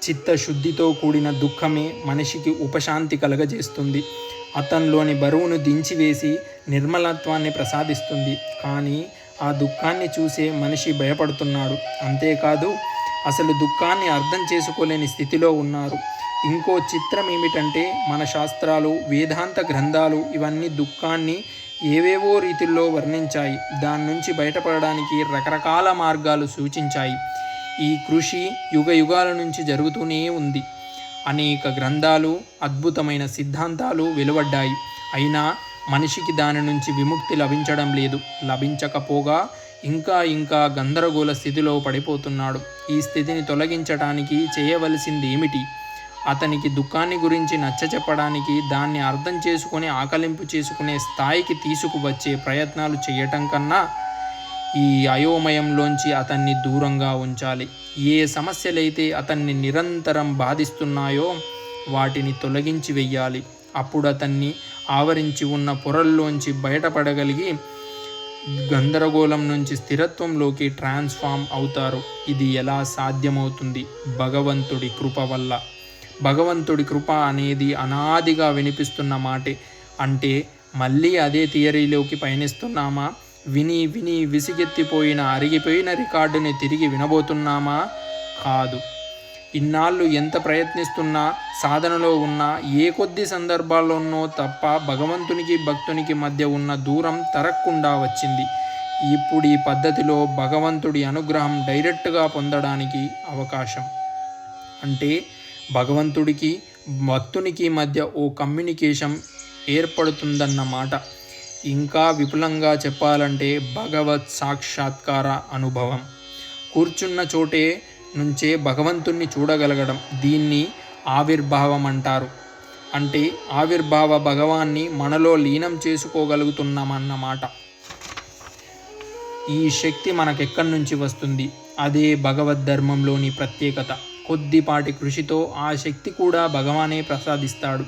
చిత్తశుద్ధితో కూడిన దుఃఖమే మనిషికి ఉపశాంతి కలగజేస్తుంది. అతనిలోని బరువును దించివేసి నిర్మలత్వాన్ని ప్రసాదిస్తుంది. కానీ ఆ దుఃఖాన్ని చూసే మనిషి భయపడుతున్నాడు. అంతేకాదు అసలు దుఃఖాన్ని అర్థం చేసుకోలేని స్థితిలో ఉన్నారు. ఇంకో చిత్రం ఏమిటంటే మన శాస్త్రాలు, వేదాంత గ్రంథాలు ఇవన్నీ దుఃఖాన్ని ఏవేవో రీతిల్లో వర్ణించాయి. దాని నుంచి బయటపడడానికి రకరకాల మార్గాలు సూచించాయి. ఈ కృషి యుగ యుగాల నుంచి జరుగుతూనే ఉంది. అనేక గ్రంథాలు, అద్భుతమైన సిద్ధాంతాలు వెలువడ్డాయి. అయినా మనిషికి దాని నుంచి విముక్తి లభించడం లేదు. లభించకపోగా ఇంకా గందరగోళ స్థితిలో పడిపోతున్నాడు. ఈ స్థితిని తొలగించడానికి చేయవలసింది ఏమిటి? అతనికి దుఃఖాన్ని గురించి నచ్చచెప్పడానికి, దాన్ని అర్థం చేసుకొని ఆకలింపు చేసుకునే స్థాయికి తీసుకువచ్చే ప్రయత్నాలు చేయటం కన్నా ఈ అయోమయంలోంచి అతన్ని దూరంగా ఉంచాలి. ఏ సమస్యలైతే అతన్ని నిరంతరం బాధిస్తున్నాయో వాటిని తొలగించి వెయ్యాలి. అప్పుడు అతన్ని ఆవరించి ఉన్న పొరల్లోంచి బయటపడగలిగి గందరగోళం నుంచి స్థిరత్వంలోకి ట్రాన్స్ఫార్మ్ అవుతారు. ఇది ఎలా సాధ్యమవుతుంది? భగవంతుడి కృప వల్ల. భగవంతుడి కృప అనేది అనాదిగా వినిపిస్తున్న మాటే. అంటే మళ్ళీ అదే థియరీలోకి పయనిస్తున్నామా? విని విసిగెత్తిపోయిన అరిగిపోయిన రికార్డుని తిరిగి వినబోతున్నామా? కాదు. ఇన్నాళ్ళు ఎంత ప్రయత్నిస్తున్నా, సాధనలో ఉన్నా, ఏ కొద్ది సందర్భాల్లోనో తప్ప భగవంతునికి భక్తునికి మధ్య ఉన్న దూరం తరగకుండా వచ్చింది. ఇప్పుడు ఈ పద్ధతిలో భగవంతుడి అనుగ్రహం డైరెక్ట్గా పొందడానికి అవకాశం. అంటే భగవంతుడికి భక్తునికి మధ్య ఓ కమ్యూనికేషన్ ఏర్పడుతుందన్నమాట. ఇంకా విపులంగా చెప్పాలంటే భగవత్ సాక్షాత్కార అనుభవం. కూర్చున్న చోటే నుంచే భగవంతుణ్ణి చూడగలగడం. దీన్ని ఆవిర్భావం అంటారు. అంటే ఆవిర్భావ భగవాన్ని మనలో లీనం చేసుకోగలుగుతున్నామన్నమాట. ఈ శక్తి మనకెక్కడి నుంచి వస్తుంది? అదే భగవద్ధర్మంలోని ప్రత్యేకత. కొద్దిపాటి కృషితో ఆ శక్తి కూడా భగవానే ప్రసాదిస్తాడు.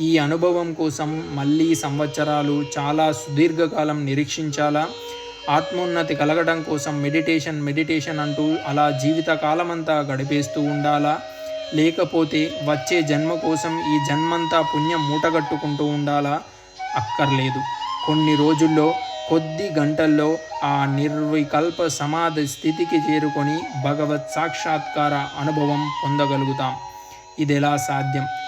ఈ అనుభవం కోసం మళ్ళీ సంవత్సరాలు, చాలా సుదీర్ఘకాలం నిరీక్షించాలా? ఆత్మోన్నతి కలగడం కోసం మెడిటేషన్ అంటూ అలా జీవితకాలమంతా గడిపేస్తూ ఉండాలా? లేకపోతే వచ్చే జన్మ కోసం ఈ జన్మంతా పుణ్యం మూటగట్టుకుంటూ ఉండాలా? అక్కర్లేదు. కొన్ని రోజుల్లో, కొద్ది గంటల్లో ఆ నిర్వికల్ప సమాధి స్థితికి చేరుకొని భగవత్ సాక్షాత్కార అనుభవం పొందగలుగుతాం. ఇది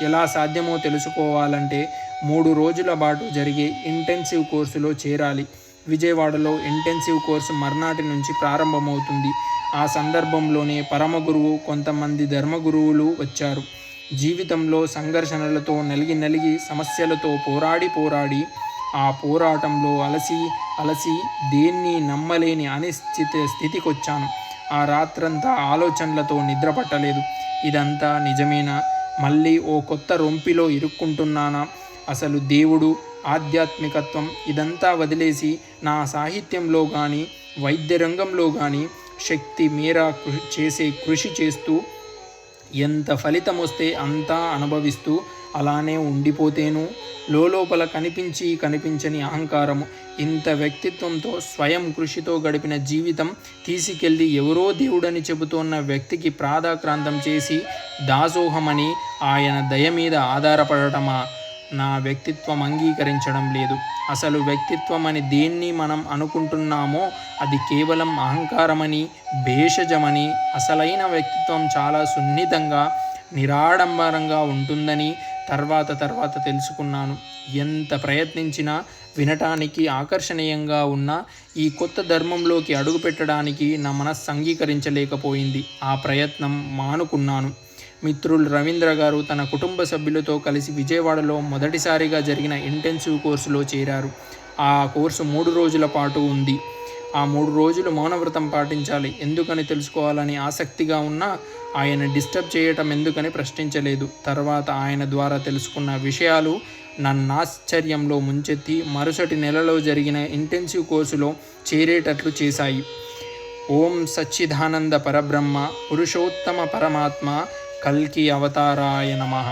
ఎలా సాధ్యమో తెలుసుకోవాలంటే 3 రోజుల పాటు జరిగే ఇంటెన్సివ్ కోర్సులో చేరాలి. విజయవాడలో ఇంటెన్సివ్ కోర్సు మర్నాటి నుంచి ప్రారంభమవుతుంది. ఆ సందర్భంలోనే పరమగురువు, కొంతమంది ధర్మగురువులు వచ్చారు. జీవితంలో సంఘర్షణలతో నలిగి సమస్యలతో పోరాడి ఆ పోరాటంలో అలసి దేన్ని నమ్మలేని అనిశ్చిత స్థితికొచ్చాను. ఆ రాత్రంతా ఆలోచనలతో నిద్రపట్టలేదు. ఇదంతా నిజమేనా? మళ్ళీ ఓ కొత్త రొంపిలో ఇరుక్కుంటున్నానా? అసలు దేవుడు, ఆధ్యాత్మికత్వం ఇదంతా వదిలేసి నా సాహిత్యంలో కానీ, వైద్య రంగంలో కానీ శక్తి మేర చేసే కృషి చేస్తూ ఎంత ఫలితం వస్తే అంతా అనుభవిస్తూ అలానే ఉండిపోతేను? లోపల కనిపించని అహంకారము, ఇంత వ్యక్తిత్వంతో స్వయం కృషితో గడిపిన జీవితం తీసుకెళ్ళి ఎవరో దేవుడని చెబుతోన్న వ్యక్తికి ప్రాదాక్రాంతం చేసి దాసోహమని ఆయన దయ మీద ఆధారపడటమా? నా వ్యక్తిత్వం అంగీకరించడం లేదు. అసలు వ్యక్తిత్వం అని దేన్ని మనం అనుకుంటున్నామో అది కేవలం అహంకారమని, భేషజమని, అసలైన వ్యక్తిత్వం చాలా సున్నితంగా, నిరాడంబరంగా ఉంటుందని తర్వాత తెలుసుకున్నాను. ఎంత ప్రయత్నించినా వినటానికి ఆకర్షణీయంగా ఉన్న ఈ కొత్త ధర్మంలోకి అడుగుపెట్టడానికి నా మనస్సు అంగీకరించలేకపోయింది. ఆ ప్రయత్నం మానుకున్నాను. మిత్రులు రవీంద్ర గారు తన కుటుంబ సభ్యులతో కలిసి విజయవాడలో మొదటిసారిగా జరిగిన ఇంటెన్సివ్ కోర్సులో చేరారు. ఆ కోర్సు 3 రోజుల పాటు ఉంది. ఆ 3 రోజులు మౌనవ్రతం పాటించాలి. ఎందుకని తెలుసుకోవాలని ఆసక్తిగా ఉన్నా ఆయన డిస్టర్బ్ చేయటం ఎందుకని ప్రశ్నించలేదు. తర్వాత ఆయన ద్వారా తెలుసుకున్న విషయాలు నన్నాశ్చర్యంలో ముంచెత్తి మరుసటి నెలలో జరిగిన ఇంటెన్సివ్ కోర్సులో చేరేటట్లు చేశాయి. ఓం సచ్చిదానంద పరబ్రహ్మ పురుషోత్తమ పరమాత్మ కల్కి అవతారాయ నమః.